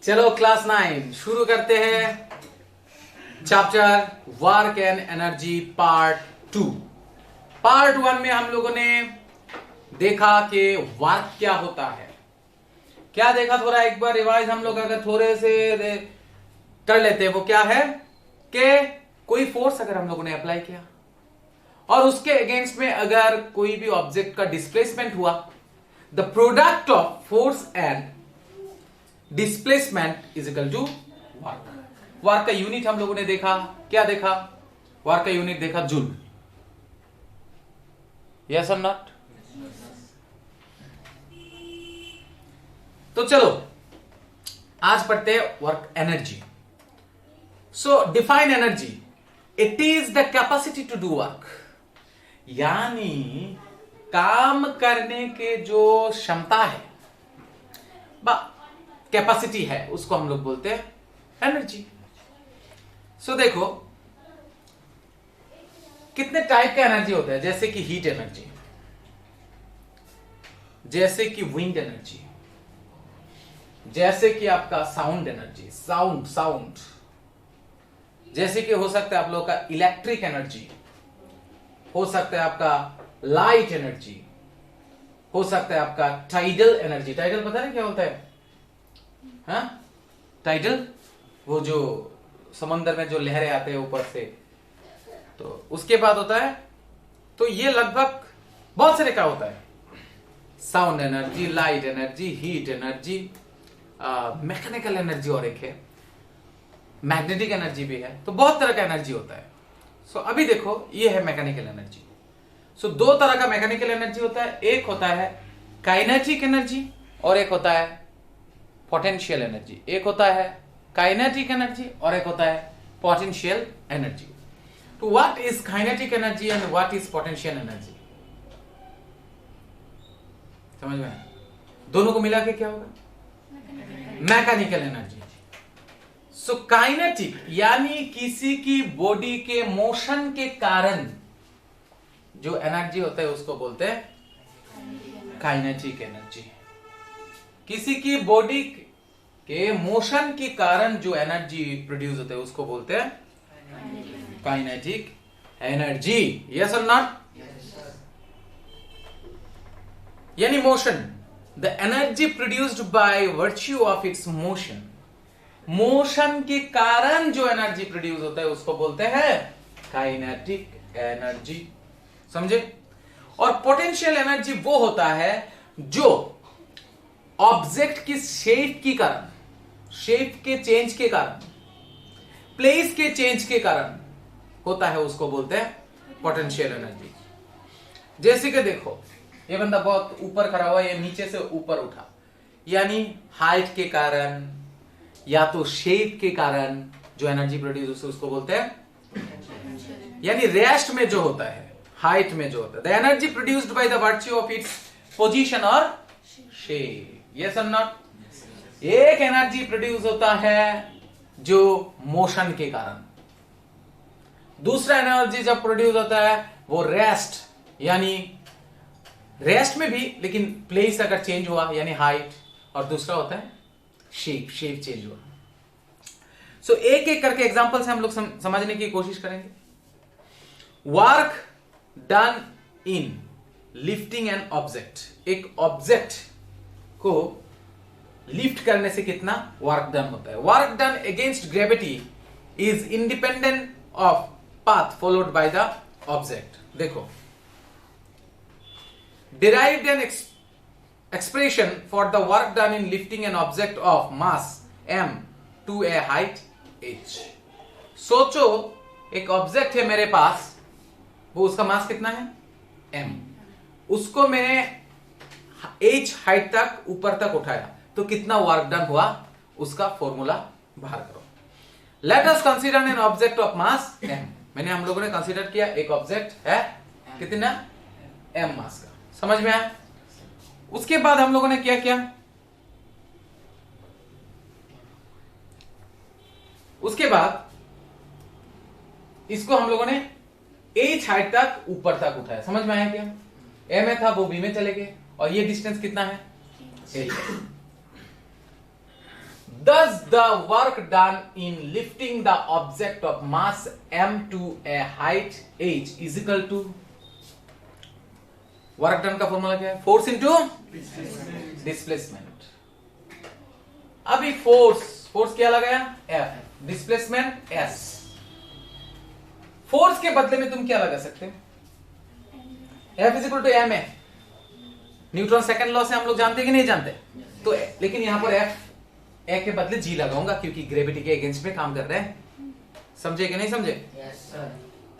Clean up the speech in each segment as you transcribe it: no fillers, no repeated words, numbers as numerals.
चलो क्लास 9 शुरू करते हैं। Chapter work and energy part 2। Part 1 में हम लोगों ने देखा कि वर्क क्या होता है। क्या देखा, थोड़ा एक बार रिवाइज हम लोग अगर थोड़े से कर लेते हैं। वो क्या है कि कोई फोर्स अगर हम लोगों ने अप्लाई किया और उसके अगेंस्ट में अगर कोई भी ऑब्जेक्ट का डिस्प्लेसमेंट हुआ, the product of force and displacement is equal to work. Work का यूनिट हम लोगों ने देखा, क्या देखा? वर्क का यूनिट देखा जूल। यस और नॉट? तो चलो आज पढ़ते हैं work energy. So define energy, it is the capacity to do work, यानी काम करने के जो क्षमता है, कैपेसिटी है, उसको हम लोग बोलते हैं एनर्जी। सो देखो कितने टाइप का एनर्जी होता है, जैसे कि हीट एनर्जी, जैसे कि विंड एनर्जी, जैसे कि आपका साउंड एनर्जी, साउंड, जैसे कि हो सकता है आप लोग का इलेक्ट्रिक एनर्जी, हो सकता है आपका लाइट एनर्जी, हो सकता है आपका टाइडल एनर्जी। टाइडल पता है क्या होता है? हाँ, टाइडल वो जो समंदर में जो लहरें आते हैं ऊपर से, तो उसके बाद होता है, तो ये लगभग बहुत सारे का होता है। Sound energy, light energy, heat energy, mechanical energy, और एक है मैग्नेटिक एनर्जी भी है। तो बहुत तरह का एनर्जी होता है। सो अभी देखो ये है मैकेनिकल एनर्जी। सो दो तरह का मैकेनिकल एनर्जी होता है, एक होता है काइनेटिक एनर्जी और एक होता है पोटेंशियल एनर्जी। एक होता है काइनेटिक एनर्जी और एक होता है पोटेंशियल एनर्जी। तो what is kinetic energy and what is potential energy? समझ में आया? दोनों को मिला के क्या होगा? Mechanical energy. सो काइनेटिक यानी किसी की बॉडी के मोशन के कारण जो एनर्जी होता है उसको बोलते हैं काइनेटिक एनर्जी। किसी की बॉडी के मोशन के कारण जो एनर्जी प्रोड्यूस होता है उसको बोलते हैं काइनेटिक एनर्जी। यस और नॉट? यानी motion, the energy produced by virtue of its motion, motion के कारण जो एनर्जी प्रोड्यूस होता है उसको बोलते हैं काइनेटिक एनर्जी। समझे? और पोटेंशियल एनर्जी वो होता है जो ऑब्जेक्ट की शेप के कारण, शेप के चेंज के कारण, प्लेस के चेंज के कारण होता है, उसको बोलते हैं पोटेंशियल एनर्जी। जैसे कि देखो ये बंदा बहुत ऊपर खड़ा हुआ, ये नीचे से ऊपर उठा, यानी हाइट के कारण या तो शेप के कारण जो एनर्जी प्रोड्यूस उसको बोलते हैं। यानी रेस्ट में जो होता है, हाइट में जो होता है, the energy produced by the virtue of its position और शेप। यस और नॉट? एक एनर्जी प्रोड्यूस होता है जो मोशन के कारण, दूसरा एनर्जी जब प्रोड्यूस होता है वो रेस्ट, यानी रेस्ट में भी लेकिन प्लेस अगर चेंज हुआ यानी हाइट, और दूसरा होता है शेप चेंज हुआ। सो एक एक करके एग्जांपल से हम लोग समझने की कोशिश करेंगे। Work done in lifting an object, एक ऑब्जेक्ट को लिफ्ट करने से कितना वर्क डन होता है। Work done against gravity is independent of path followed by the object. देखो, derived an expression for the work done in lifting an object of mass m to a height h। सोचो एक object है मेरे पास, वो उसका मास कितना है? m। उसको मैंने h हाइट तक, ऊपर तक उठाया, तो कितना वर्क डन हुआ उसका फॉर्मूला बाहर करो। Let us consider N object of mass m। मैंने हम लोगों ने कंसीडर किया एक ऑब्जेक्ट है कितना? m मास का। समझ में आया? उसके बाद हम लोगों ने क्या किया? उसके बाद इसको हम लोगों ने h हाइट तक, ऊपर तक उठाया। समझ में आया क्या? a में था वो b में चले गए, और ये डिस्टेंस कितना है? h। Does the work done in lifting the object of mass m to a height h is equal to, work done का फॉर्मूला क्या है? Force into displacement. अभी फोर्स क्या लगाया? F, displacement S। फोर्स के बदले में तुम क्या लगा सकते हो? F is equal to m है। न्यूटन सेकंड लॉ से हम लोग जानते कि नहीं जानते? तो लेकिन यहां पर F ए के बदले जी लगाऊंगा क्योंकि ग्रेविटी के अगेंस्ट में काम कर रहे हैं। समझे कि नहीं समझे? Yes sir.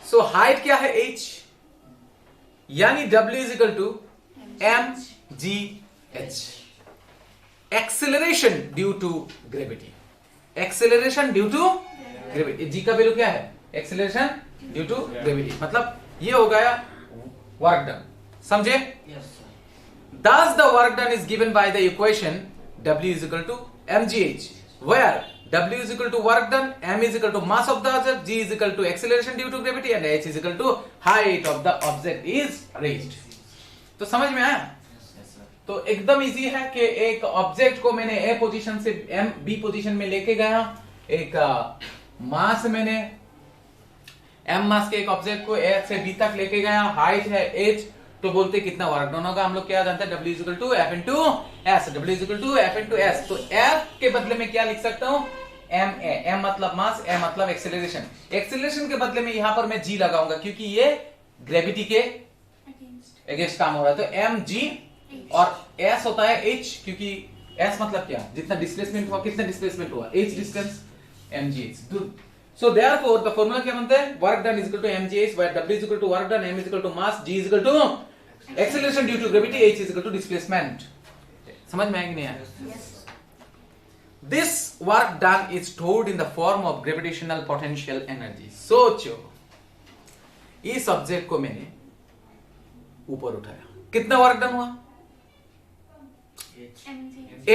सो हाइट क्या है? h, यानी W is equal to M G H. Acceleration due to gravity, acceleration due to gravity. G का वैल्यू क्या है? Acceleration due to gravity. मतलब ये हो गया वर्क डन। समझे? Yes sir. Thus the work done is given by the equation W is equal to mgh, where W is equal to work done, m is equal to mass of the object, g is equal to acceleration due to gravity, and h is equal to height of the object is raised. तो समझ में आया? तो एकदम easy है कि एक object को मैंने ए पोजीशन से एम बी पोजीशन में लेके गया, एक मास मैंने एम मास के एक ऑब्जेक्ट को ए से बी तक लेके गया, हाइट है एच, तो बोलते कितना वर्क डन होगा? हम लोग क्या जानते हैं? W is equal to F into S. W is equal to F into S. तो एफ के बदले में क्या लिख सकता हूं? M A. एम मतलब मास, ए मतलब एक्सेलरेशन। एक्सेलरेशन के बदले में यहां पर मैं जी लगाऊंगा क्योंकि ये ग्रेविटी के अगेंस्ट काम हो रहा है। तो एम जी और एस होता है एच, क्योंकि एस मतलब क्या? जितना डिस्प्लेसमेंट हुआ, कितना डिस्प्लेसमेंट हुआ? H distance, M G H. So therefore the formula क्या बनता है? Work done is equal to mgh, where W is equal to work done, m is equal to mass, g is equal to acceleration due to gravity, h is equal to displacement. समझ में आया कि नहीं आया? Yes. This work done is stored in the form of gravitational potential energy. सोचो, इस object को मैंने ऊपर उठाया, कितना वर्क डन हुआ?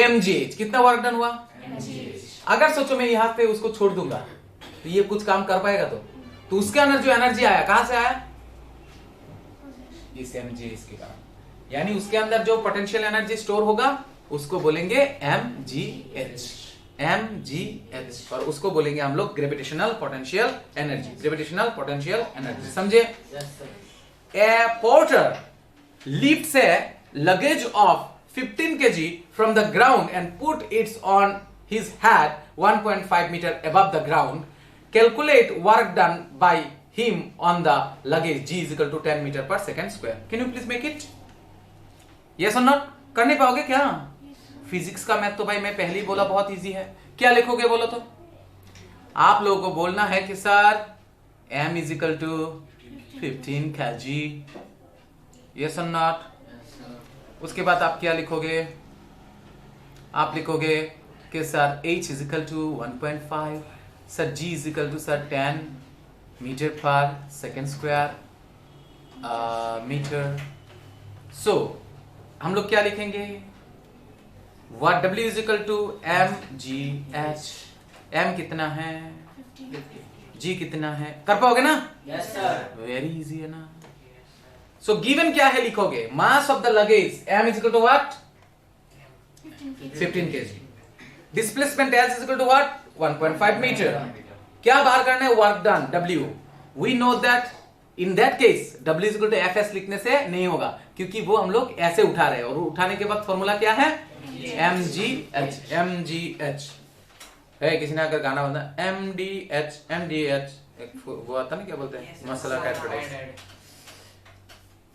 mgh। कितना वर्क डन हुआ? अगर सोचो मैं यहां पे उसको छोड़ दूंगा तो ये कुछ काम कर पाएगा? तो उसके अंदर जो एनर्जी आया कहां से आया? इस mgh के कारण। यानी उसके अंदर जो पोटेंशियल एनर्जी स्टोर होगा उसको बोलेंगे mgh, mgh, और उसको बोलेंगे हम लोग gravitational potential energy, gravitational potential energy. समझे? Yes sir. A porter lifts a luggage of 15 kg from the ground and put it on his head 1.5 meter above the ground. Calculate work done by him on the luggage, g is equal to 10 meter per second square. Can you please make it? Yes or not? कर नहीं पाओगे क्या? Physics का math तो भाई मैं पहले ही बोला बहुत इजी है। क्या लिखोगे बोलो तो? आप लोगों को बोलना है कि sir m is equal to 15 kg, yes or not? उसके बाद आप क्या लिखोगे? आप लिखोगे कि sir h is equal to 1.5, sir g is equal to sir 10 metre per second square metre. So हम लोग क्या लिखेंगे? what w is equal to mgh। m कितना है? g कितना है? कर पाओगे ना? Yes sir. वेरी इजी है ना। सो गिवन क्या है लिखोगे? Mass of the luggage m is equal to what? 15 kg। Displacement s is equal to what? 1.5 metre. क्या बाहर करना है? Work done w। We know that in that case w is equal to fs लिखने से नहीं होगा क्योंकि वो हम लोग ऐसे उठा रहे हैं, और उठाने के बाद फॉर्मूला क्या है? mgh, mgh है। किसी ने अगर गाना बना mdh, mdh, वो आता ना क्या बोलते हैं, मसाला का advertise.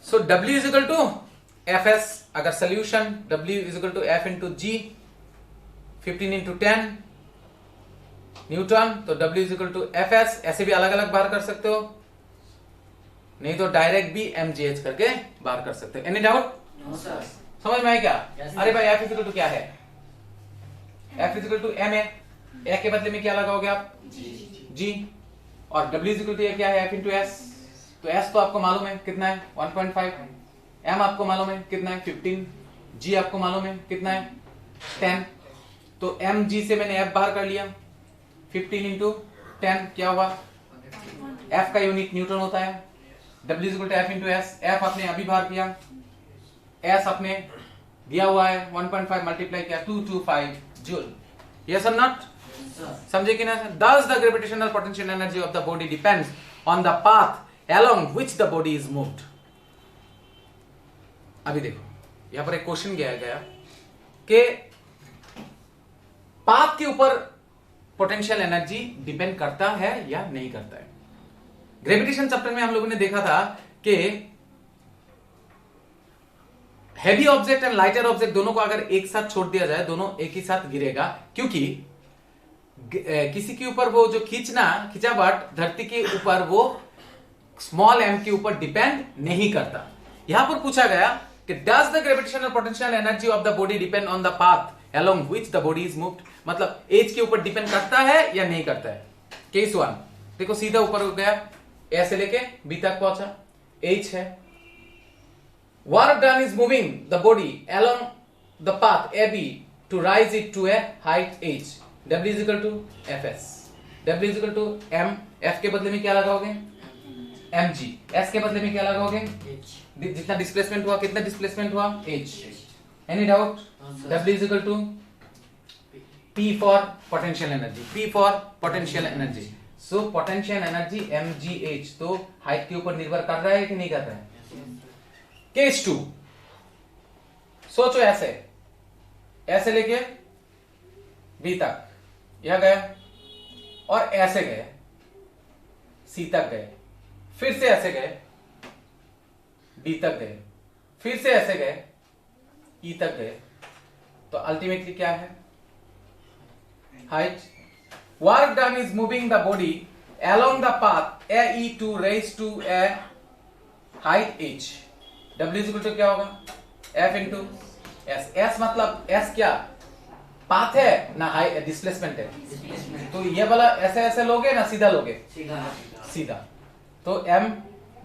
So w is equal to fs, अगर solution w is equal to f into g, 15 into 10 newton, तो W is equal to Fs। ऐसे भी अलग अलग बाहर कर सकते हो, नहीं तो डायरेक्ट भी mgh करके बाहर कर सकते हो। Any doubt? No sir. समझ में आया क्या? Yes, अरे भाई F इज इक्वल टू क्या है? F is equal to m है, a के बदले में क्या लगाओगे आप? g, और W इज इक्वल टू क्या है? F into s। तो s तो आपको मालूम है कितना है? 1.5। m आपको मालूम है कितना है? 15। g आपको मालूम है कितना है? 10। तो mg से मैंने f बाहर कर लिया, 15 इंटू 10 क्या हुआ? f का यूनिट न्यूटन होता है। W is equal to f into S. f आपने अभी बाहर किया, s आपने दिया हुआ है 1.5 मल्टीप्लाई किया 225 जूल। यस और नॉट? Yes, sir. समझे कि ना? Thus the gravitational potential energy of the body depends on the path along which the body is moved. अभी देखो यहां पर एक क्वेश्चन गया कि पाथ के ऊपर पोटेंशियल एनर्जी डिपेंड करता है या नहीं करता है। ग्रेविटेशन चैप्टर में हम लोगों ने देखा था कि heavy object and lighter object दोनों को अगर एक साथ छोड़ दिया जाए, दोनों एक ही साथ गिरेगा, क्योंकि किसी के ऊपर वो जो खिंचावट धरती के ऊपर वो स्मॉल एम के ऊपर डिपेंड नहीं करता। यहां पर पूछा गया कि does the gravitational potential energy of the body depend on the path along which the body is moved, मतलब एज के ऊपर डिपेंड करता है या नहीं करता है। केस 1 देखो, सीधा ऊपर हो गया, ए से लेके बी तक पहुंचा, एच है। Work done is moving the body along the path A B to raise it to a height H, W is equal to Fs, W is equal to M, F के बदले में क्या लगाओगे? mg, S के बदले में क्या लगाओगे? H. जितना डिस्प्लेसमेंट हुआ, कितना डिस्प्लेसमेंट हुआ? H. Any doubt? No, sir. W is equal to P for potential energy, P for potential energy. So potential energy mgh, तो हाइट के ऊपर निर्भर कर रहा है कि नहीं कर रहा है? केस 2 सोचो, ऐसे लेके बी तक यह गए और ऐसे गए, सी तक गए, फिर से ऐसे गए, बी तक गए, फिर से ऐसे गए, ई तक गए, तो अल्टीमेटली क्या है? Height. Work done is moving the body along the path A E to raise to a height H, W equal to क्या होगा? F into S. एस मतलब एस क्या? पाथ है ना, हाई डिस्प्लेसमेंट है। Displacement. तो ये वाला ऐसे लोगे ना सीधा लोगे? सीधा. सीधा। तो एम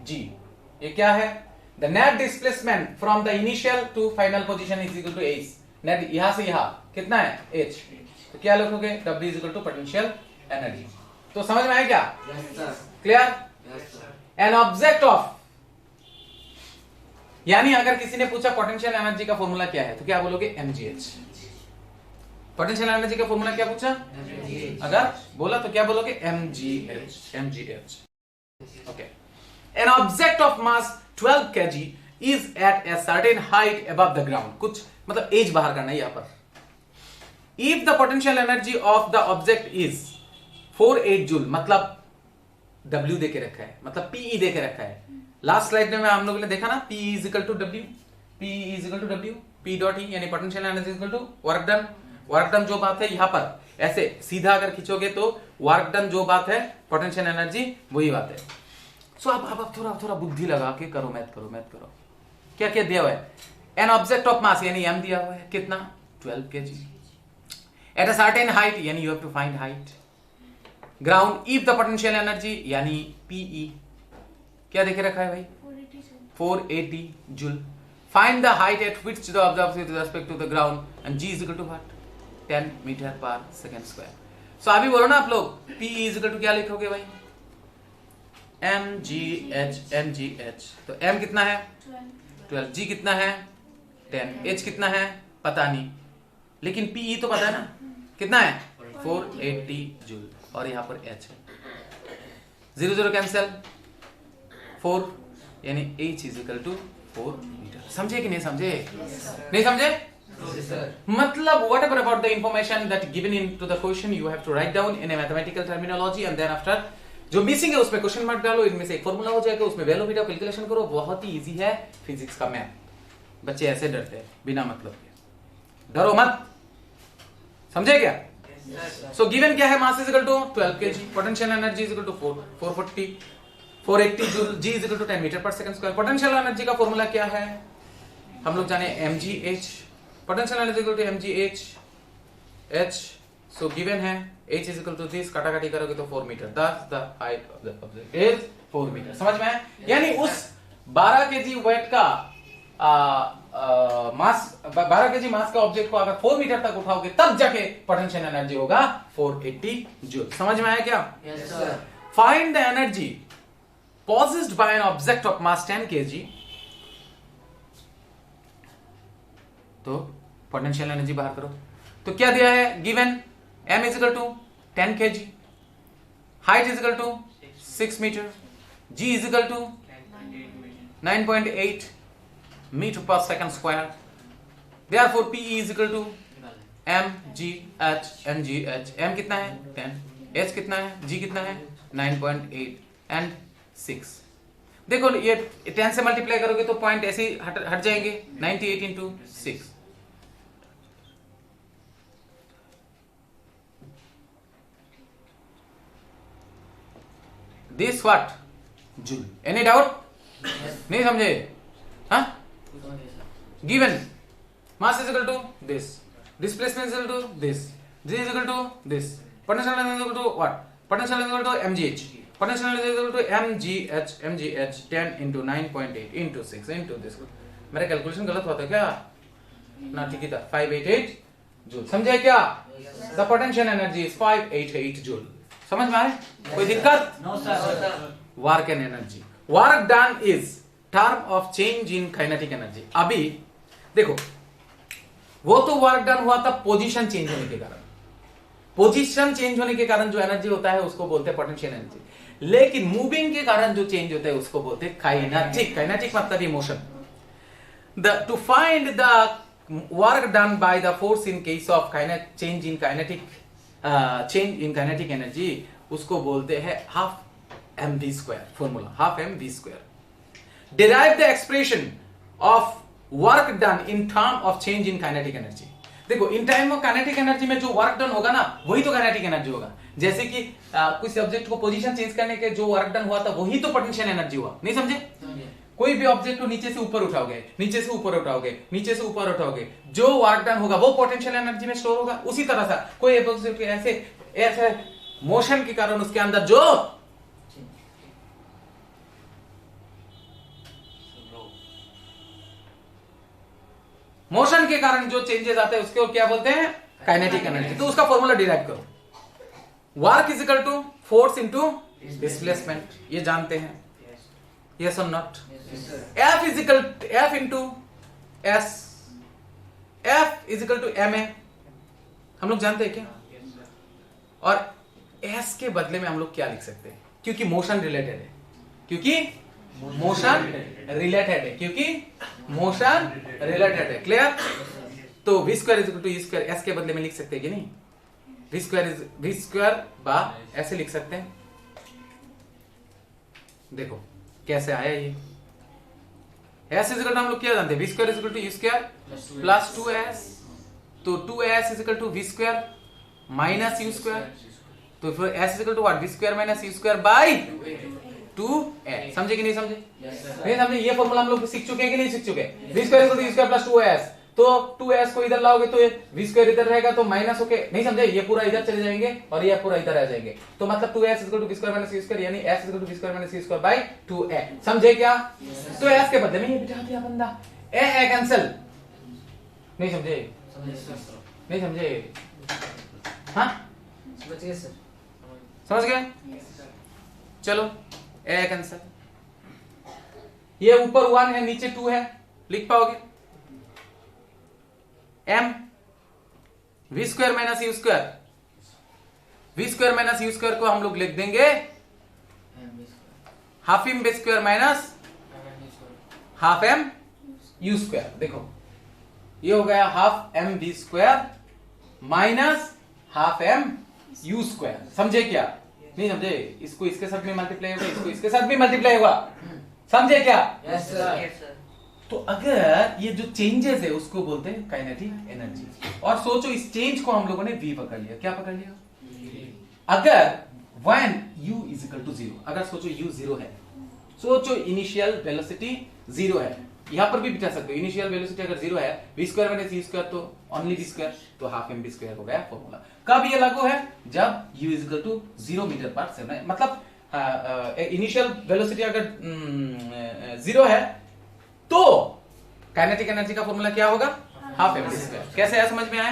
जी ये क्या है? The net displacement from the initial to final position is equal to H. Net यहां से यहां कितना है? एच। तो क्या लिखोगे? W is equal to potential energy. तो समझ में आया क्या? Yes, sir. Clear? Yes, sir. An object of, यानी अगर किसी ने पूछा पोटेंशियल एनर्जी का फॉर्मूला क्या है, तो क्या बोलोगे? mgh। पोटेंशियल एनर्जी का फॉर्मूला क्या पूछा? MGH. अगर बोला तो क्या बोलोगे? mgh। Okay. An object of mass 12 kg is at a certain height above the ground, कुछ मतलब एज बाहर करना है यहां पर। If the potential energy of the object is 48 joule, मतलब W देके रखा है, मतलब PE देके रखा है। लास्ट स्लाइड में हम लोगों ने देखा ना, P is equal to W, P is equal to W, P dot E, यानी potential energy is equal to work done. Work done जो बात है यहां पर ऐसे सीधा अगर खींचोगे तो वर्क डन जो बात है, पोटेंशियल एनर्जी वही बात है। सो अब थोड़ा बुद्धि लगा के करो, मैथ करो। क्या क्या दिया हुआ है? एन ऑब्जेक्ट ऑफ मास यानी m दिया हुआ है, कितना? 12 kg at a certain height, यानी you have to find height. Ground if the potential energy यानी PE क्या देखे रखा है भाई? 480 joule. Find the height at which the object with respect to the ground and g is equal to what? 10 metre per second square. So अभी बोलो ना आप लोग, P इज इक्वल टू क्या लिखोगे भाई? mgh। तो m कितना है? 12। g कितना है? 10। h कितना है? पता नहीं, लेकिन PE तो पता है ना, कितना है? 480 जूल। और यहां पर h है, 0 कैंसिल, 4 यानी h is equal to 4 metre. समझे कि नहीं समझे? नहीं समझे? Yes, sir. मतलब whatever about the information that given into the question you have to write down in a mathematical terminology and then after जो मिसिंग है उसमें क्वेश्चन मार्क डालो, इनमें से एक फॉर्मूला हो जाएगा, उसमें वैल्यू बीटा कैलकुलेशन करो। बहुत ही इजी है फिजिक्स का मैथ। बच्चे ऐसे डरते हैं बिना मतलब के, डरो मत। समझे क्या? Yes, sir. सो गिवन क्या है? Mass is equal to 12 kg, potential energy is equal to 480 joule, g is equal to 10 metre per second square. Potential energy का फॉर्मूला क्या है? हम लोग जाने mgh। Potential energy equal to mgh h। So given है h is equal to this, काटाकाटी करोगे तो 4 मीटर। Thus the height of the object is 4 metre. समझ में आया? यानी उस 12 kg वेट का मास, 12 kg मास का ऑब्जेक्ट को अगर 4 मीटर तक उठाओगे तब जाके पोटेंशियल एनर्जी होगा 480 जूल। समझ में आया क्या? Yes, sir. Find the energy possessed by an object of mass 10 kg। तो पोटेंशियल एनर्जी बाहर करो। तो क्या दिया है given? m is equal to 10 kg, height is equal to 6 meter, g is equal to 9.8 meter per second square. Therefore Pe is equal to mgh, m कितना है 10, h कितना है, g कितना है 9.8 and 6. देखो ये 10 से मल्टीप्लाई करोगे तो पॉइंट ऐसे ही हट जाएंगे. 98 into 6. This what? Joule. Any doubt? नहीं समझे? हाँ? Given mass is equal to this, displacement is equal to this, g is equal to this, potential is equal to what? Potential is equal to mgh. Potential is equal to mgh 10 into 9.8 into 6 into this. मेरा calculation गलत हुआ था क्या? ना ठीक ही था. 588 joule. समझे क्या? The potential energy is 588 joule. समझ में आए? कोई दिक्कत? No sir. Work and energy. Work done is term of change in kinetic energy. अभी देखो वो तो वर्क डन हुआ था पोजीशन चेंज होने के कारण. पोजीशन चेंज होने के कारण जो एनर्जी होता है उसको बोलते हैं पोटेंशियल एनर्जी. लेकिन मूविंग के कारण जो चेंज होता है उसको बोलते हैं काइनेटिक. काइनेटिक मतलब emotion. To find the work done by the force in case of change in kinetic energy उसको बोलते हैं half mv square. Formula half mv square. Derive the expression of work done in term of change in kinetic energy. देखो in time of kinetic energy में जो work done होगा ना वही तो काइनेटिक एनर्जी होगा. जैसे कि कुछ ऑब्जेक्ट को पोजीशन चेंज करने के जो वर्क डन हुआ था वही तो पोटेंशियल एनर्जी हुआ. नहीं समझे? कोई भी ऑब्जेक्ट को नीचे से ऊपर उठाओगे, नीचे से ऊपर उठाओगे, नीचे से ऊपर उठाओगे, जो वर्क डन होगा वो पोटेंशियल एनर्जी में स्टोर होगा. उसी तरह से कोई ऑब्जेक्ट ऐसे मोशन के कारण उसके अंदर जो मोशन के कारण जो चेंजेस आते हैं उसको क्या बोलते हैं? Kinetic energy. तो उसका फॉर्मूला डिराइव करो. Work is equal to force into displacement. ये जानते हैं? यस और not? F is equal F into S. F is equal to ma. हम लोग जानते हैं क्या? और S के बदले में हम लोग क्या लिख सकते हैं? क्योंकि मोशन रिलेटेड है. क्लियर? तो v square is equal to e square. S के बदले में लिख सकते हैं कि नहीं? v स्क्वायर बा ऐसे लिख सकते हैं. देखो कैसे आया ये. S इज इक्वल टू हम लोग क्या जानते हैं? v square is equal to e square plus 2s. तो 2s is equal to v square minus u square. तो फिर s is equal to what? v square minus u square by 2s. समझे कि नहीं समझे? नहीं समझे? ये फॉर्मूला हम लोग सीख चुके हैं कि नहीं सीख चुके? v square is equal to e square plus 2s. तो 2s को इधर लाओगे तो v स्क्वायर इधर रहेगा तो माइनस होके नहीं समझे? ये पूरा इधर चले जाएंगे और ये पूरा इधर आ जाएंगे. तो मतलब 2s is equal to v square minus u square यानी s is equal to v square minus u square by 2a. समझे क्या? तो s के बदले में ये बिठा दिया बंदा. a cancel. नहीं समझे? नहीं समझे? हाँ समझ गए सर. समझ गए? चलो a कैंसिल. ये ऊपर 1 है नीचे 2 है. लिख पाओगे? m v square minus u square. v square minus u square को हम लोग लिख देंगे half m v square minus half m u square. देखो ये हो गया half m v square minus half m u square. समझे क्या? नहीं समझे? इसको इसके साथ में मल्टीप्लाई होगा, इसको इसके साथ भी मल्टीप्लाई होगा. समझे क्या? Yes sir. तो अगर ये जो चेंजेस है उसको बोलते हैं काइनेटिक एनर्जी. और सोचो इस चेंज को हम लोगों ने v पकड़ लिया. क्या पकड़ लिया? अगर when u is equal to 0, अगर सोचो u 0 है, सोचो इनिशियल वेलोसिटी 0 है. यहां पर भी बिठा सकते हो. इनिशियल वेलोसिटी अगर 0 है, v square minus u square तो ओनली v स्क्वायर, तो हाफ m v स्क्वायर हो गया फॉर्मूला. कब ये लागू है? जब u is equal to 0 metre per second. मतलब इनिशियल वेलोसिटी अगर 0 है तो काइनेटिक एनर्जी का फॉर्मूला क्या होगा? Half m v square. कैसे है? समझ में आया?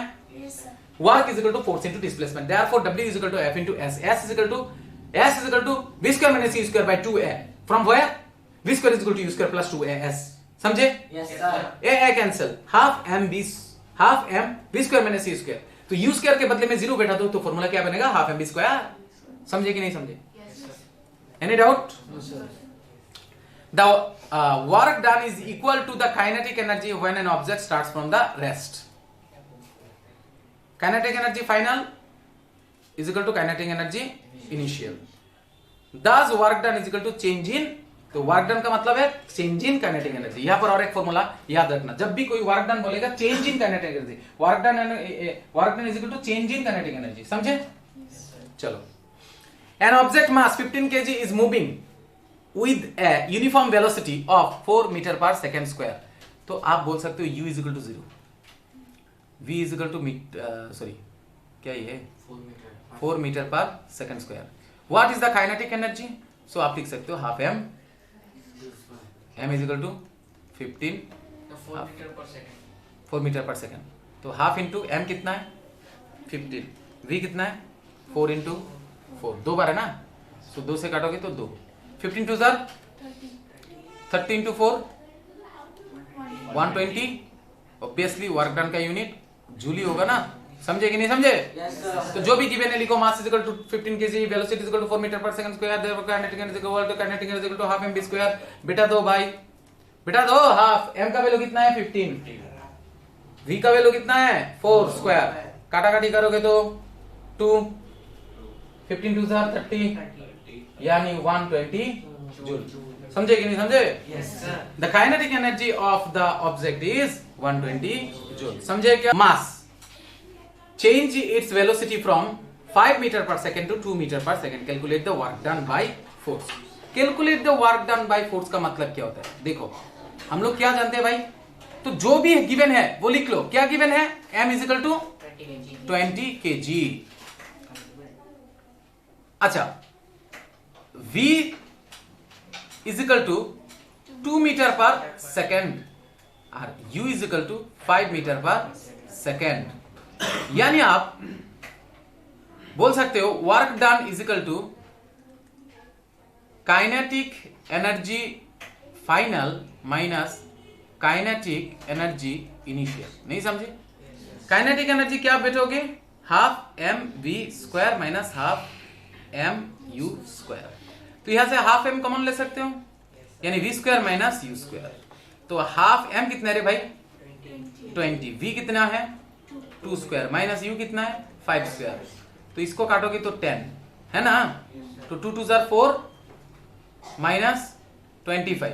Work is equal to force into displacement. Therefore w is equal to f into s. s is equal to v square minus u square by 2a. From where? v square is equal to u square plus 2as. समझे? Yes sir. a cancel. Half m v half M V square minus U square. तो U square के बदले में 0 बैठा दो तो formula क्या बनेगा, हाफ एम वी स्क्वायर। समझे कि नहीं समझे? Any doubt? The work done is equal to the kinetic energy when an object starts from the rest. Kinetic energy final is equal to kinetic energy initial. Thus work done is equal to change in, तो work done का मतलब है change in kinetic energy। यहां पर और एक formula याद रखना, जब भी कोई work done बोलेगा change in kinetic energy, work done is equal to change in kinetic energy। समझे? चलो, an object mass 15 kg is moving with a uniform velocity of 4 meter per second square। तो आप बोल सकते हो u is equal to 0, v is equal to क्या ये 4 meter per second square। what is the kinetic energy? so आप लिख सकते हो half m, m is equal to 15 4 meter per second। तो हाफ इंटू m कितना है 15, v कितना है 4 इंटू 4, 2 बार है ना, तो 2 से काटोगे तो 2, 15 two 30 into 4 120। Obviously work done का यूनिट जूल ही होगा ना, समझे कि नहीं समझे? तो जो भी गिवन है लिखो, mass is equal to 15 kg, velocity is equal to 4 metre per second square, therefore kinetic energy is equal to half M V square. बेटा दो भाई, बेटा दो, हाफ एम का वैल्यू कितना है 15, वी का वैल्यू कितना है 4 स्क्वायर, काटा काटी करोगे तो 2, 15 टू 30 यानी 120 जूल। समझे कि नहीं समझे? The kinetic energy of the object is 120 joule. समझे क्या? Mass change its velocity from 5 metre per second to 2 metre per second. Calculate the work done by force. Calculate the work done by force का मतलब क्या होता है? देखो हम लोग क्या जानते हैं भाई, तो जो भी गिवन है वो लिख लो। क्या गिवन है? m is equal to 20 kg। अच्छा, v is equal to 2 metre per second और u is equal to 5 metre per second. यानी आप बोल सकते हो work done is equal to kinetic energy final minus kinetic energy initial. नहीं समझे? Kinetic energy क्या बैठोगे, half M V square minus half M U square. तो यहां से हाफ एम कॉमन ले सकते हो, यानी V square minus U square. तो हाफ एम कितना है रे भाई 20, वी कितना है 2 स्क्वायर माइनस यू कितना है 5 स्क्वायर। तो इसको काटोगे तो 10 है ना, तो 2 2 4 माइनस 25,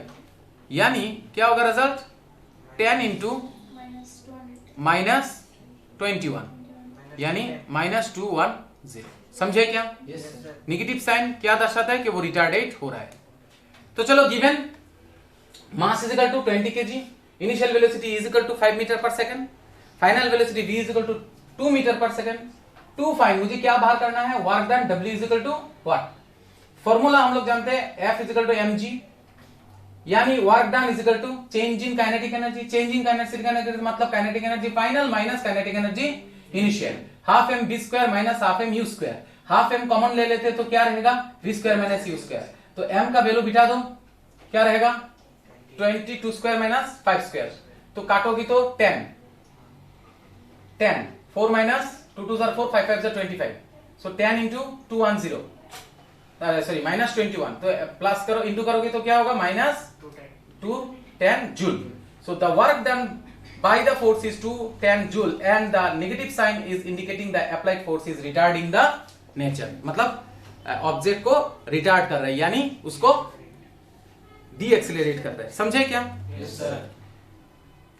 यानी क्या होगा रिजल्ट 10 इंटू माइनस 21 यानी -210। समझे क्या? नेगेटिव साइन क्या दर्शाता है कि वो रिटार्डेट हो रहा है। तो चलो given mass is equal to 20 kg, initial velocity is equal to 5 metre per second, final velocity v is equal to 2 metre per second. To find मुझे क्या बाहर करना है, work done w is equal to what, formula हम लोग जानते हैं f is equal to mg, यानी work done is equal to change in kinetic energy. Change in kinetic energy मतलब kinetic energy final minus kinetic energy initial. Half M B square minus half M U square, half M common ले लेते तो क्या रहेगा V square minus U square. तो m का value बिठा दो, क्या रहेगा 22 स्क्वायर माइनस 5 स्क्वायर। तो काटोगी तो 10 4 माइनस 2 2 4 5 5 25, सो 10 इंटू 210 सॉरी माइनस 21। तो प्लस करो इंटू करोगे तो क्या होगा -210 joule. So the work done by the force is 210 joule and the negative sign is indicating the applied force is retarding the nature। मतलब object को रिटार्ड कर रहा है, यानी उसको डी एक्सिलरेट कर रहा है। समझे क्या? Yes sir.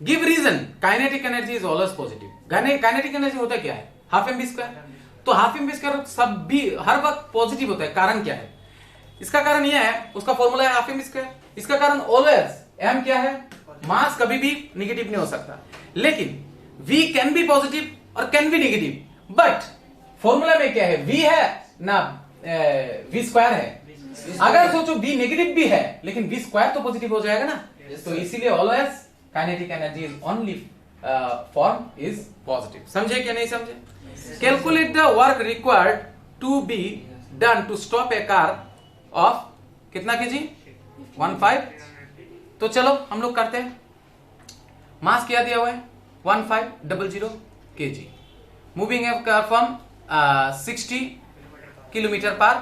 Give reason kinetic energy is always positive. Kinetic energy होता क्या है हाफ एम बी स्क्वायर, तो हाफ एम बी स्क्वायर सब भी हर वक्त पॉजिटिव होता है। कारण क्या है? इसका कारण यह है, उसका फॉर्मूला है हाफ एम बी स्क्वायर। इसका कारण ऑलवेज एम क्या है, मास कभी भी नेगेटिव नहीं हो सकता, लेकिन v कैन बी पॉजिटिव और can be negative. But formula में क्या है, v है ना v स्क्वायर है। अगर सोचो v नेगेटिव भी है लेकिन v स्क्वायर तो पॉजिटिव हो जाएगा ना। तो इसीलिए always kinetic energy is only form is positive. समझे क्या नहीं समझे? Calculate the work required to be done to stop a car of कितना केजी 15। तो चलो हम लोग करते हैं। मास क्या दिया हुआ है 1500 kg. Moving a car from 60 kilometre per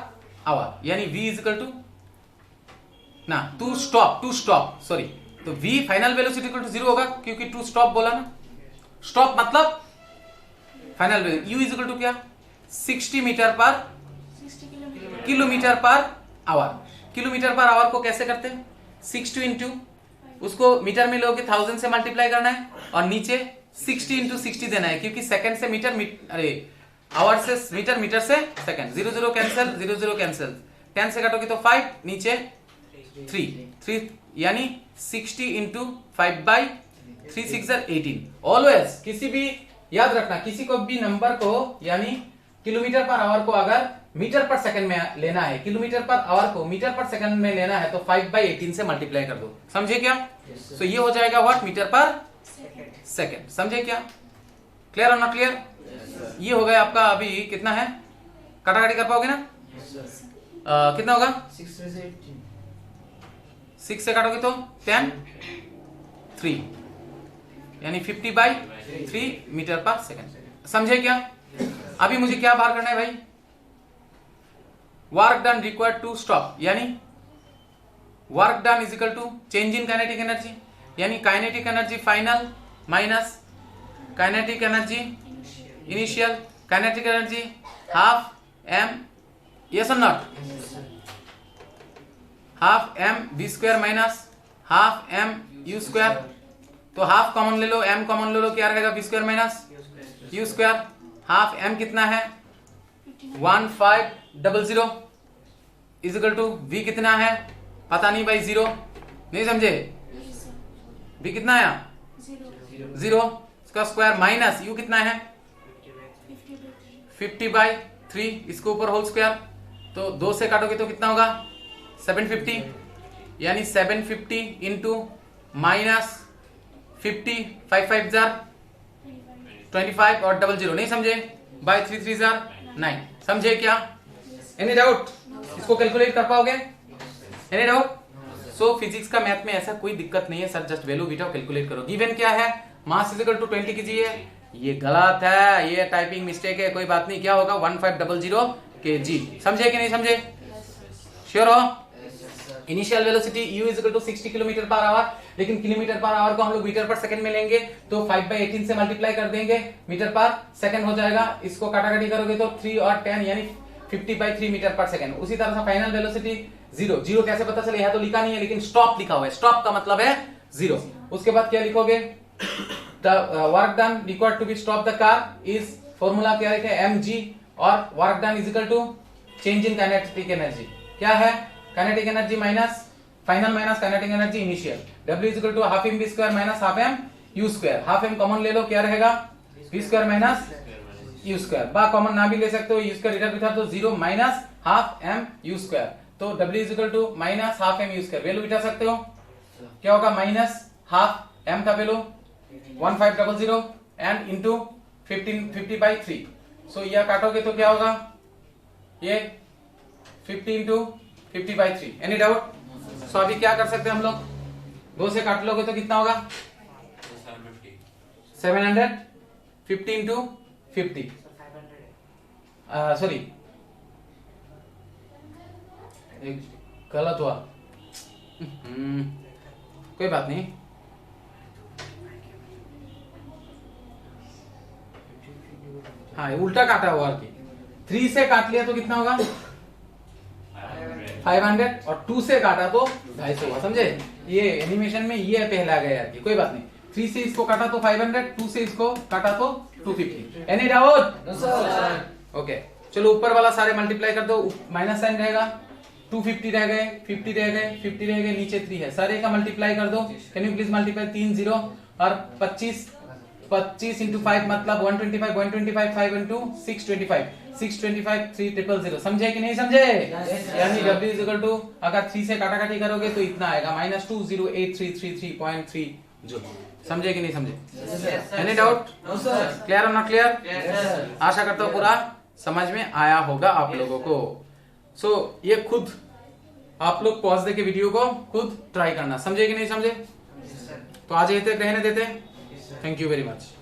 hour, यानी v इज इक्वल टू ना टू स्टॉप सॉरी, तो v final velocity equal to 0 होगा क्योंकि टू स्टॉप बोला ना, स्टॉप मतलब final velocity, u is equal to क्या 60 मीटर पर kilometre per our. Kilometre per hour को कैसे करते हैं, 60 इंटू उसको मीटर में लोगे 1000 से मल्टीप्लाई करना है और नीचे 60 इंटू 60 देना है क्योंकि सेकंड से मीटर, अरे आवर से मीटर, मीटर से सेकंड, 0 0 कैंसिल, 0 0 कैंसिल, 10 से काटोगे तो 5, नीचे 3 यानी 60 इंटू 5 बाई 3 6 18। ऑलवेज किसी भी याद रखना, किसी को भी नंबर को यानी किलोमीटर पर आवर को अगर मीटर पर सेकंड में लेना है, किलोमीटर पर आवर को मीटर पर सेकंड में लेना है तो 5 बाई 18 से मल्टीप्लाई कर दो, समझे क्या? तो ये हो जाएगा व्हाट, मीटर पर सेकंड, समझे क्या? क्लियर और नॉट क्लियर? ये हो गया आपका, अभी कितना है, काटाकाटी कर पाओगे ना? कितना होगा, 6 से काटोगे तो 10 3 यानी 50 बाई 3 मीटर पर सेकंड, समझे क्या? अभी मुझे क्या बाहर करना है भाई, work done required to stop, यानी work done is equal to change in kinetic energy, यानी kinetic energy final minus kinetic energy initial, kinetic energy half m, yes और not, half m v square minus half m u square, तो half common ले लो, m common ले लो, क्या रहेगा v square minus u square, half m कितना है 1500 इज इक्वल टू v कितना है पता नहीं भाई, 0 नहीं समझे, v कितना है 0 इसका स्क्वायर माइनस u कितना है 50 बाई 3, इसके ऊपर होल स्क्वायर, तो 2 से काटोगे तो कितना होगा 750, यानी 750 इंटू माइनस 50 5 5 25 और 00 नहीं समझे, बाई 3 3 9, समझे क्या? Any doubt? इसको कैलकुलेट कर पाओगे? Any doubt? सो फिजिक्स का मैथ में ऐसा कोई दिक्कत नहीं है sir, just value beta calculate करो। गिवन क्या है, मास इज इक्वल टू 20 कीजिए, ये गलत है, ये टाइपिंग मिस्टेक है, कोई बात नहीं, क्या होगा 1500 kg, समझे कि नहीं समझे? श्योर हो? Initial velocity u is equal to 60 kilometre per hour, लेकिन किलोमीटर पर आवर को हम लोग मीटर पर सेकंड में लेंगे तो 5 बाई 18 से मल्टीप्लाई कर देंगे, मीटर पर सेकंड हो जाएगा, इसको काटाकाटी करोगे तो 3 और 10 यानी 50 बाई 3 मीटर पर सेकंड। उसी तरह से फाइनल वेलोसिटी 0 कैसे पता चले, यहाँ तो लिखा नहीं है लेकिन स्टॉप लिखा हुआ है, स्टॉप का मतलब है 0। उसके बाद क्या लिखोगे, work done required to be stop the car is, formula क्या है mg, और work done is equal to change in kinetic energy, क्या है kinetic energy minus final minus kinetic energy initial, w is equal to half m v square minus half m u square, half m common ले लो, क्या रहेगा v square minus u square, बा common ना भी ले सकते हो, u स्क्वायर इधर भी था तो 0 minus half m u square, तो w is equal to minus half m u square, value बिठा सकते हो, क्या होगा माइनस हाफ m का value 1500 and into 50 by 3, so यह काटोगे तो क्या होगा, ये 50 into 50 by 3, any doubt? So अभी क्या कर सकते हैं हम लोग, 2 से काट लोगे तो कितना होगा 750 इंटू 50, सॉरी गलत हुआ, कोई बात नहीं, हाँ उल्टा काटा हुआ, 3 से काट लिया तो कितना होगा 500 और 2 से काटा तो 250 हुआ, समझे? ये एनिमेशन में ये पहला गया यार, कोई बात नहीं, 3 से इसको काटा तो 500, 2 से इसको काटा तो 250, any doubt? No sir. Okay चलो ऊपर वाला सारे मल्टीप्लाई कर दो, माइनस साइन रहेगा, 250 रह गए, 50 रह गए, 50 रह गए, नीचे 3 है, सारे का मल्टीप्लाई कर दो, कैन यू प्लीज मल्टीप्लाई, 3 0 और 25 इंटू 5 मतलब 125 5 इंटू 625 300, समझे कि नहीं समझे? यानी w इज इक्वल टू अगर 3 से काटाकाटी करोगे तो इतना आएगा -2083333.3 जूल, समझे कि नहीं समझे? Any doubt? क्लियर और नॉट क्लियर? आशा करता हूँ पूरा समझ में आया होगा आप लोगों को। सो ये खुद आप लोग पॉज दे के वीडियो को खुद ट्राई करना, समझे कि नहीं समझे? तो आज यहीं तक रहने देते, थैंक यू वेरी मच।